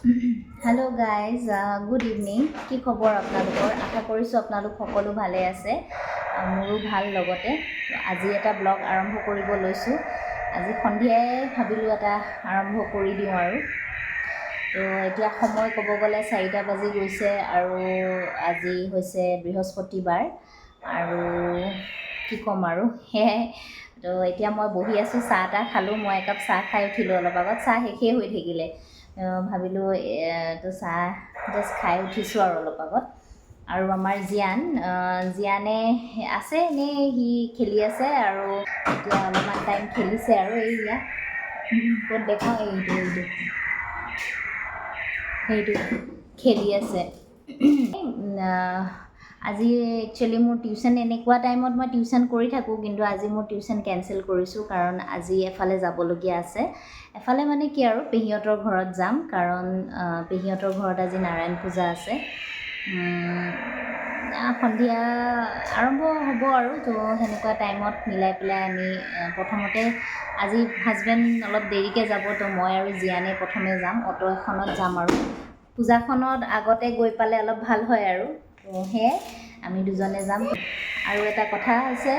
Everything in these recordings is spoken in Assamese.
Hello' guys, good evening. কি খবৰ আপোনালোকৰ? আশা কৰিছোঁ আপোনালোক সকলো ভালে আছে। মোৰো ভাল। লগতে আজি এটা ব্লগ আৰম্ভ কৰিব লৈছোঁ। আজি সন্ধিয়াই ভাবিলোঁ এটা আৰম্ভ কৰি দিওঁ আৰু। তো এতিয়া সময় ক'ব গ'লে 4টা বাজি গৈছে আৰু আজি হৈছে বৃহস্পতিবাৰ আৰু কি ক'ম আৰু সেয়াই। তো এতিয়া মই বহি আছোঁ, চাহ তাহ খালোঁ। মই একাপ চাহ খাই উঠিলোঁ অলপ আগত, চাহ শেষেই হৈ থাকিলে। ভাবিলোঁ তো চাহ জাষ্ট খাই উঠিছোঁ আৰু অলপ আগত। আৰু আমাৰ জিয়ানে আছে এনেই, সি খেলি আছে আৰু এতিয়া অলপমান টাইম খেলিছে আৰু এইয়া ক'ত দেখাওঁ, সেইটো খেলি আছে। আজি একচুৱেলি মোৰ টিউশ্যন এনেকুৱা টাইমত মই টিউশ্যন কৰি থাকোঁ, কিন্তু আজি মোৰ টিউশ্যন কেঞ্চেল কৰিছোঁ কাৰণ আজি এফালে যাবলগীয়া আছে। এফালে মানে কি আৰু পেহীহঁতৰ ঘৰত যাম, কাৰণ পেহীহঁতৰ ঘৰত আজি নাৰায়ণ পূজা আছে। সন্ধিয়া আৰম্ভ হ'ব আৰু। তো সেনেকুৱা টাইমত মিলাই পেলাই আমি প্ৰথমতে আজি হাজবেণ্ড অলপ দেৰিকৈ যাব, তো মই আৰু জিয়ানে প্ৰথমে যাম, অটো এখনত যাম আৰু পূজাখনত আগতে গৈ পালে অলপ ভাল হয় আৰু। তো সেয়াই আমি দুজনে যাম। আৰু এটা কথা হৈছে,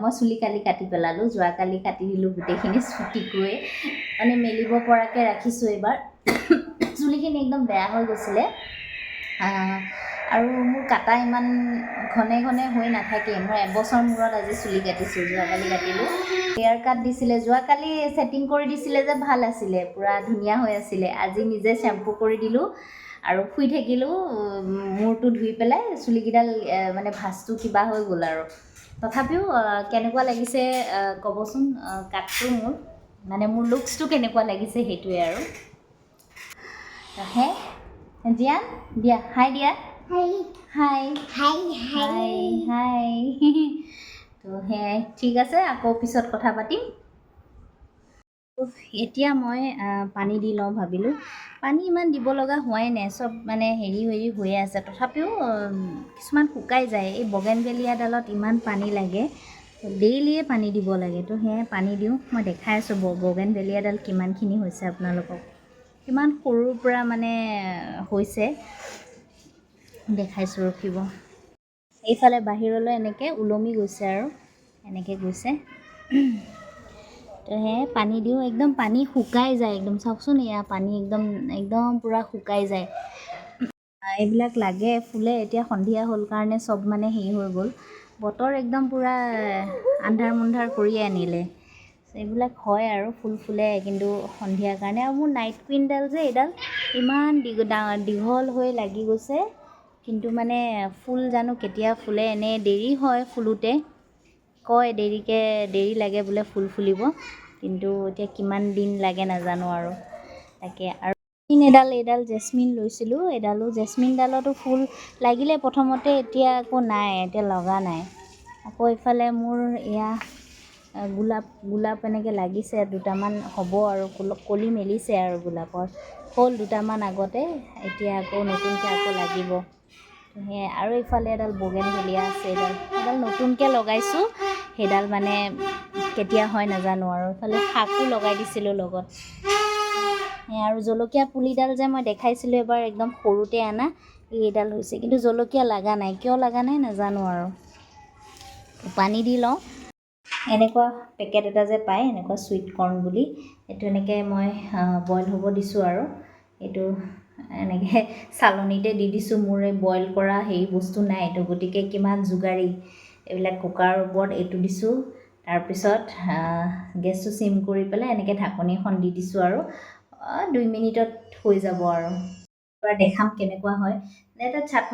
মই চুলি কালি কাটি পেলালোঁ, যোৱাকালি কাটি দিলোঁ গোটেইখিনি চুটিকৈ, মানে মেলিব পৰাকৈ ৰাখিছোঁ এইবাৰ। চুলিখিনি একদম বেয়া হৈ গৈছিলে আৰু মোৰ কাটা ইমান ঘনে ঘনে হৈ নাথাকে। মই এবছৰ মূৰত আজি চুলি কাটিছোঁ, যোৱাকালি কাটিলোঁ। হেয়াৰ কাট দিছিলে, যোৱাকালি ছেটিং কৰি দিছিলে যে ভাল আছিলে, পূৰা ধুনীয়া হৈ আছিলে। আজি নিজে শ্বেম্পু কৰি দিলোঁ আৰু শুই থাকিলোঁ, মূৰটো ধুই পেলাই। চুলিকেইডাল মানে ভাজটো কিবা হৈ গ'ল আৰু। তথাপিও কেনেকুৱা লাগিছে ক'বচোন, কাটটো মোৰ লুকছটো কেনেকুৱা লাগিছে সেইটোৱে আৰু। হে জিয়ান, দিয়া হাই, দিয়া হাই হাই হাই হাই হাই। তো সেয়াই, ঠিক আছে, আকৌ পিছত কথা পাতিম। এতিয়া মই পানী দি লওঁ ভাবিলোঁ। পানী ইমান দিব লগা হোৱাই নাই, চব মানে হেৰি হৈয়ে আছে। তথাপিও কিছুমান শুকাই যায়। এই বগেনভেলিয়াডালত ইমান পানী লাগে, ডেইলিয়ে পানী দিব লাগে। তো সেয়াই পানী দিওঁ। মই দেখাই আছোঁ বগেনভেলিয়াডাল কিমানখিনি হৈছে আপোনালোকক, কিমান সৰুৰ পৰা মানে হৈছে দেখাইছোঁ, ৰখিব। এইফালে বাহিৰলৈ এনেকৈ ওলমি গৈছে আৰু এনেকৈ গৈছে। তো সেয়াই পানী দিওঁ, একদম পানী শুকাই যায় একদম। চাওকচোন, এয়া পানী একদম একদম পূৰা শুকাই যায়। এইবিলাক লাগে ফুলে। এতিয়া সন্ধিয়া হ'ল কাৰণে চব মানে হেৰি হৈ গ'ল, বতৰ একদম পূৰা আন্ধাৰ মুন্ধাৰ কৰিয়ে আনিলে। এইবিলাক হয় আৰু ফুল ফুলে, কিন্তু সন্ধিয়াৰ কাৰণে। আৰু মোৰ নাইট কুইনডাল যে এইডাল ইমান দীঘল হৈ লাগি গৈছে, কিন্তু মানে ফুল জানো কেতিয়া ফুলে। এনেই দেৰি হয় ফুলোতে, কয় দেৰি লাগে বোলে ফুল ফুলিব, কিন্তু এতিয়া কিমান দিন লাগে নাজানো আৰু। তাকে আৰু এইডাল জেচমিন লৈছিলোঁ, এইডালো জেচমিনডালতো ফুল লাগিলে প্ৰথমতে, এতিয়া আকৌ নাই, এতিয়া লগা নাই। আকৌ ইফালে মোৰ এয়া গোলাপ এনেকৈ লাগিছে, দুটামান হ'ব আৰু, কলি মেলিছে আৰু গোলাপৰ হ'ল দুটামান আগতে, এতিয়া আকৌ নতুনকৈ আকৌ লাগিব। সেয়াই। আৰু ইফালে এডাল বগেনভেলিয়া আছে, এইডাল নতুনকৈ লগাইছোঁ। সেইডাল মানে কেতিয়া হয় নাজানো আৰু। ইফালে শাকো লগাই দিছিলোঁ লগত। আৰু জলকীয়া পুলিডাল যে মই দেখাইছিলোঁ এবাৰ, একদম সৰুতে আনা, এইডাল হৈছে, কিন্তু জলকীয়া লগা নাই, কিয় লগা নাই নাজানো আৰু। পানী দি লওঁ। এনেকুৱা পেকেট এটা যে পায়, এনেকুৱা চুইট কৰ্ণ বুলি, এইটো এনেকৈ মই বইল হ'ব দিছোঁ আৰু। এইটো এনেকৈ চালনীতে দি দিছোঁ। মোৰ এই বইল কৰা হেৰি বস্তু নাই, এইটো গতিকে কিমান যোগাৰী। এইবিলাক কুকাৰৰ ওপৰত এইটো দিছোঁ, তাৰপিছত গেছটো চিম কৰি পেলাই এনেকৈ ঢাকনি এখন দি দিছোঁ আৰু 2 মিনিটত হৈ যাব আৰু। এবাৰ দেখাম কেনেকুৱা হয়। এটা চাট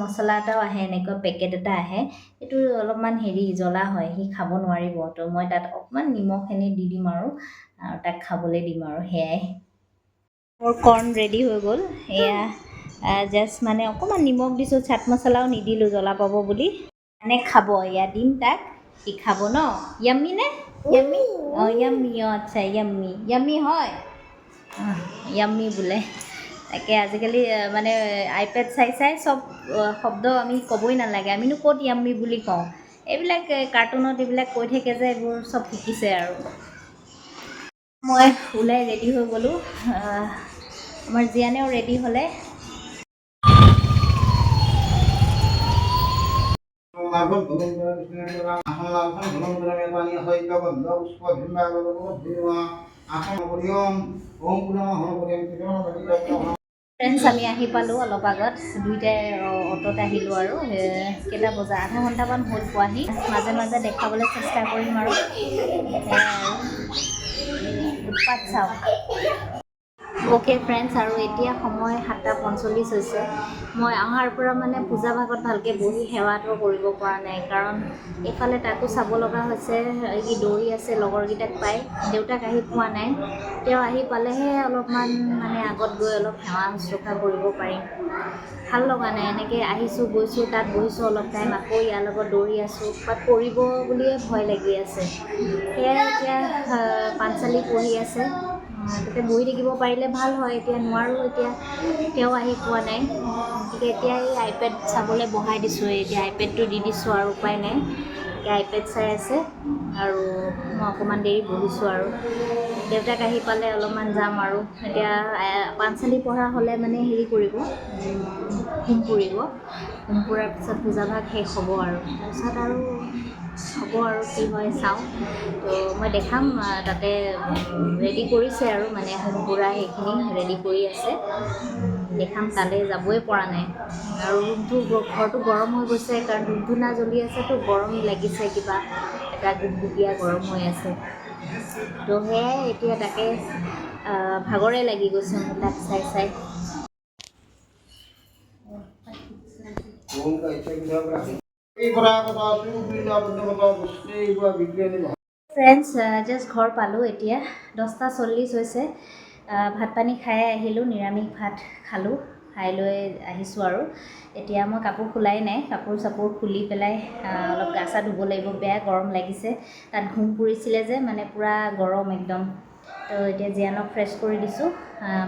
মছলা এটাও আহে, এনেকুৱা পেকেট এটা আহে, এইটো অলপমান হেৰি জ্বলা হয়, সি খাব নোৱাৰিব। তো মই তাত অকণমান নিমখ এনে দি দিম আৰু তাক খাবলৈ দিম আৰু। সেয়াই মোৰ কৰ্ণ ৰেডি হৈ গ'ল। এয়া জাষ্ট মানে অকণমান নিমখ দিছোঁ, চাট মছলাও নিদিলোঁ জ্বলা পাব বুলি। মানে খাব, এয়া দিম তাক, সি খাব ন। য়াম্মি নে? য়াম্মি? অঁ য়াম্মি, অঁ আচ্ছা য়াম্মি হয়, য়াম্মি বোলে। তাকে আজিকালি মানে আইপেড চাই চব শব্দ আমি ক'বই নালাগে, আমিনো ক'ত য়াম্মি বুলি কওঁ। এইবিলাক কাৰ্টুনত এইবিলাক কৈ থাকে যে, এইবোৰ চব শিকিছে আৰু। মই ওলাই ৰেডি হৈ গ'লোঁ। আমাৰ জিয়ানেও ৰেডি হ'লে। ফ্ৰেণ্ডছ আমি আহি পালোঁ অলপ আগত, দুইটাই অ'টত আহিলোঁ আৰু কেইটা বজা, আধা ঘণ্টামান হ'ল পোৱাহি। মাজে মাজে দেখাবলৈ চেষ্টা কৰিম আৰু উৎপাত চাওক। অ'কে ফ্ৰেণ্ডছ, আৰু এতিয়া সময় 7:45 হৈছে। মই অহাৰ পৰা মানে পূজা ভাগত ভালকৈ বহি সেৱাটো কৰিব পৰা নাই, কাৰণ এইফালে তাকো চাব লগা হৈছে। সি দৌৰি আছে লগৰকেইটাক পাই, দেউতাক আহি পোৱা নাই। তেওঁ আহি পালেহে অলপমান মানে আগত গৈ অলপ সেৱা শুশ্ৰূষা কৰিব পাৰিম। ভাল লগা নাই, এনেকৈ আহিছোঁ গৈছোঁ, তাত বহিছোঁ অলপ টাইম, আকৌ ইয়াৰ লগত দৌৰি আছোঁ, বাট পৰিব বুলিয়ে ভয় লাগি আছে। সেয়াই এতিয়া পাঞ্চালী পঢ়ি আছে, তাতে বহি থাকিব পাৰিলে ভাল হয়, এতিয়া নোৱাৰোঁ। এতিয়া তেওঁ আহি পোৱা নাই, গতিকে এতিয়া এই আইপেড চাবলৈ বহাই দিছোঁ। এতিয়া আইপেডটো দি দিছোঁ আৰু উপায় নাই। এতিয়া আইপেড চাই আছে আৰু মই অকণমান দেৰি বহিছোঁ আৰু দেউতাক আহি পালে অলপমান যাম আৰু। এতিয়া পাঞ্চালী পঢ়া হ'লে মানে হেৰি কৰিব, হোম পুৰিব। হোম পুৰাৰ পিছত পূজাভাগ শেষ হ'ব আৰু তাৰপিছত আৰু হ'ব আৰু কি হয় চাওঁ। তো মই দেখাম, তাতে ৰেডি কৰিছে আৰু মানে হোম পুৰা সেইখিনি ৰেডি কৰি আছে, দেখাম। তালৈ যাবই পৰা নাই আৰু ঘৰটো গৰম হৈ গৈছে, কাৰণ ধূপ ধূনা জ্বলি আছেতো, গৰম লাগিছে, কিবা এটা গুপগুপীয়া গৰম হৈ আছে। তো সেয়াই এতিয়া তাকে ভাগৰে লাগি গৈছে মোৰ তাক চাই চাই। ফ্ৰেণ্ডছ, জাষ্ট ঘৰ পালোঁ এতিয়া, 10:40 হৈছে। ভাত পানী খাই আহিলোঁ, নিৰামিষ ভাত খালোঁ, খাই লৈ আহিছোঁ আৰু এতিয়া মই কাপোৰ খোলাই নাই, কাপোৰ চাপোৰ খুলি পেলাই অলপ গা চা ধুব লাগিব। বেয়া গৰম লাগিছে, তাত ঘুম পৰিছিলে যে, মানে পূৰা গৰম একদম। তো এতিয়া জিয়ানক ফ্ৰেছ কৰি দিছোঁ,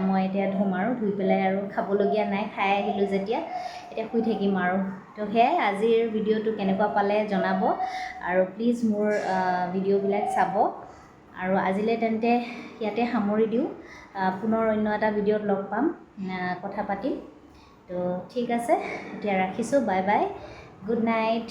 মই এতিয়া ধুম আৰু ধুই পেলাই আৰু খাবলগীয়া নাই, খাই আহিলোঁ যেতিয়া এতিয়া শুই থাকিম আৰু। তো সেয়াই আজিৰ ভিডিঅ'টো কেনেকুৱা পালে জনাব, আৰু প্লিজ মোৰ ভিডিঅ'বিলাক চাব। আৰু আজিলৈ তেন্তে ইয়াতে সামৰি দিওঁ, পুনৰ অন্য এটা ভিডিঅ'ত লগ পাম, কথা পাতিম। তো ঠিক আছে, এতিয়া ৰাখিছোঁ, বাই বাই, গুড নাইট।